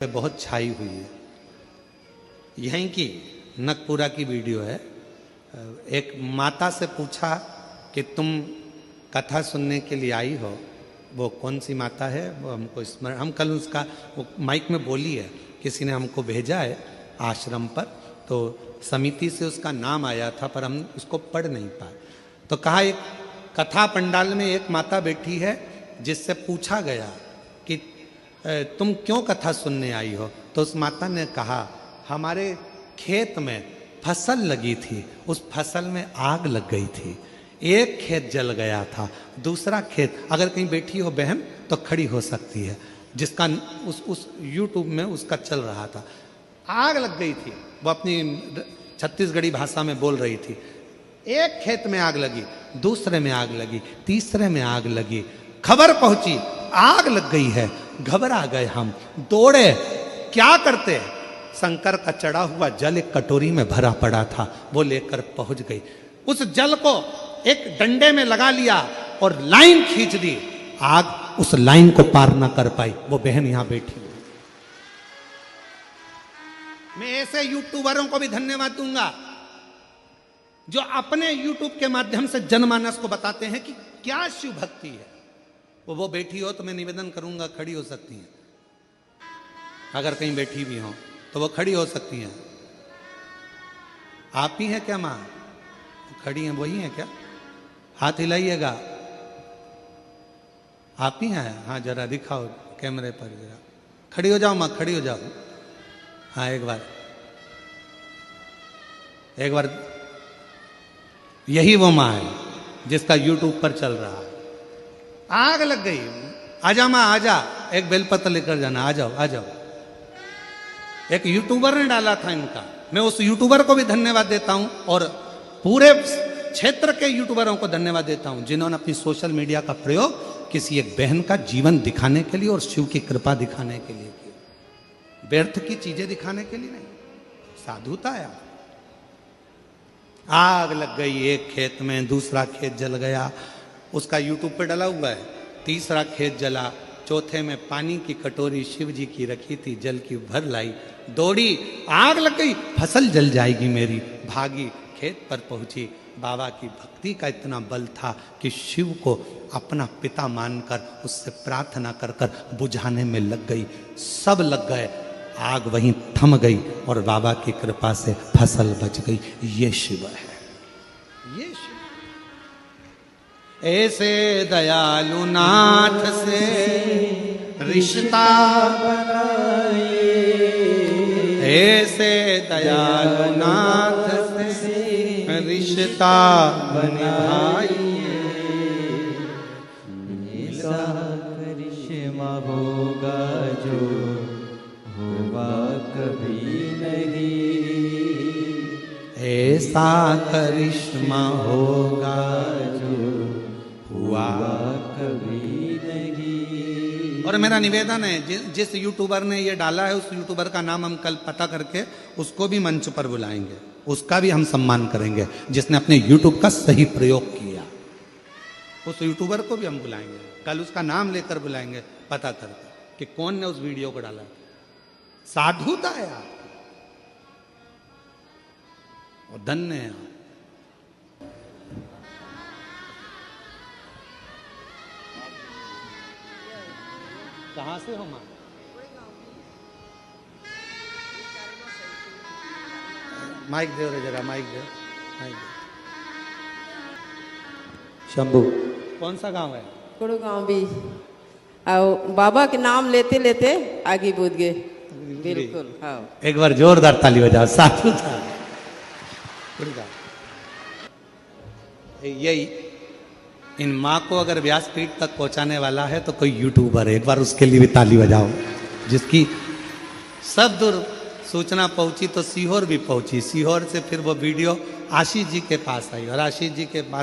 पे बहुत छाई हुई है। यहीं की नगपुरा की वीडियो है। एक माता से पूछा कि तुम कथा सुनने के लिए आई हो, वो कौन सी माता है वो हमको स्मरण, हम कल उसका वो माइक में बोली है, किसी ने हमको भेजा है आश्रम पर, तो समिति से उसका नाम आया था पर हम उसको पढ़ नहीं पाए। तो कहा एक कथा पंडाल में एक माता बैठी है जिससे पूछा गया कि तुम क्यों कथा सुनने आई हो, तो उस माता ने कहा हमारे खेत में फसल लगी थी, उस फसल में आग लग गई थी, एक खेत जल गया था, दूसरा खेत, अगर कहीं बैठी हो बहन तो खड़ी हो सकती है, जिसका उस यूट्यूब में उसका चल रहा था, आग लग गई थी, वो अपनी छत्तीसगढ़ी भाषा में बोल रही थी। एक खेत में आग लगी, दूसरे में आग लगी, तीसरे में आग लगी, खबर पहुंची आग लग गई है, घबरा गए हम, दौड़े, क्या करते, शंकर का चढ़ा हुआ जल एक कटोरी में भरा पड़ा था, वो लेकर पहुंच गई, उस जल को एक डंडे में लगा लिया और लाइन खींच दी, आग उस लाइन को पार ना कर पाई। वो बहन यहां बैठी है। मैं ऐसे यूट्यूबरों को भी धन्यवाद दूंगा जो अपने यूट्यूब के माध्यम से जनमानस को बताते हैं कि क्या शिव भक्ति है। वो बैठी हो तो मैं निवेदन करूंगा, खड़ी हो सकती हैं, अगर कहीं बैठी भी हो तो वो खड़ी हो सकती हैं। आप ही हैं क्या मां? खड़ी हैं, वही हैं क्या? हाथ हिलाइएगा। आप ही हैं? हाँ जरा दिखाओ कैमरे पर, जरा खड़ी हो जाओ मां, खड़ी हो जाओ। हाँ एक बार यही वो मां है जिसका यूट्यूब पर चल रहा है। आग लग गई, आजा मां आजा, एक बेलपत्र लेकर जाना, आ जाओ आ जाओ। एक यूट्यूबर ने डाला था इनका, मैं उस यूट्यूबर को भी धन्यवाद देता हूं और पूरे क्षेत्र के यूट्यूबरों को धन्यवाद देता हूं जिन्होंने अपनी सोशल मीडिया का प्रयोग किसी एक बहन का जीवन दिखाने के लिए और शिव की कृपा दिखाने के लिए किया, व्यर्थ की चीजें दिखाने के लिए नहीं, साधुता है। आग लग गई एक खेत में, दूसरा खेत जल गया, उसका यूट्यूब पे डाला हुआ है, तीसरा खेत जला, चौथे में पानी की कटोरी शिव जी की रखी थी, जल की भर लाई, दौड़ी, आग लग गई, फसल जल जाएगी मेरी, भागी, खेत पर पहुंची, बाबा की भक्ति का इतना बल था कि शिव को अपना पिता मानकर उससे प्रार्थना कर कर बुझाने में लग गई, सब लग गए, आग वहीं थम गई और बाबा की कृपा से फसल बच गई। ये शिव है, ये शिव। ऐसे दयालु नाथ से रिश्ता बनाए, ऐसे दयालु नाथ से रिश्ता निभाइए, ऐसा करिश्मा होगा जो होगा कभी नहीं, ऐसा करिश्मा होगा जो हुआ कभी नहीं। और मेरा निवेदन है जिस यूट्यूबर ने ये डाला है उस यूट्यूबर का नाम हम कल पता करके उसको भी मंच पर बुलाएंगे, उसका भी हम सम्मान करेंगे जिसने अपने यूट्यूब का सही प्रयोग किया, उस यूट्यूबर को भी हम बुलाएंगे, कल उसका नाम लेकर बुलाएंगे पता करके कि कौन ने उस वीडियो को डाला। साधुता है आप और धन्य है आप। कहां से हो मां? माइक दे रे जरा, माइक दे, माइक दे। शंभू कौन सा गांव है? कुड़ू गाँव भी आओ, बाबा के नाम लेते लेते आगे बूझ गए, बिल्कुल। हाँ एक बार जोरदार ताली बजाओ, साधु था। यही इन माँ को अगर व्यासपीठ तक पहुंचाने वाला है तो कोई यूट्यूबर है, एक बार उसके लिए भी ताली बजाओ, जिसकी सब दूर सूचना पहुंची तो सीहोर भी पहुंची, सीहोर से फिर वो वीडियो आशीष जी के पास आई और आशीष जी के पास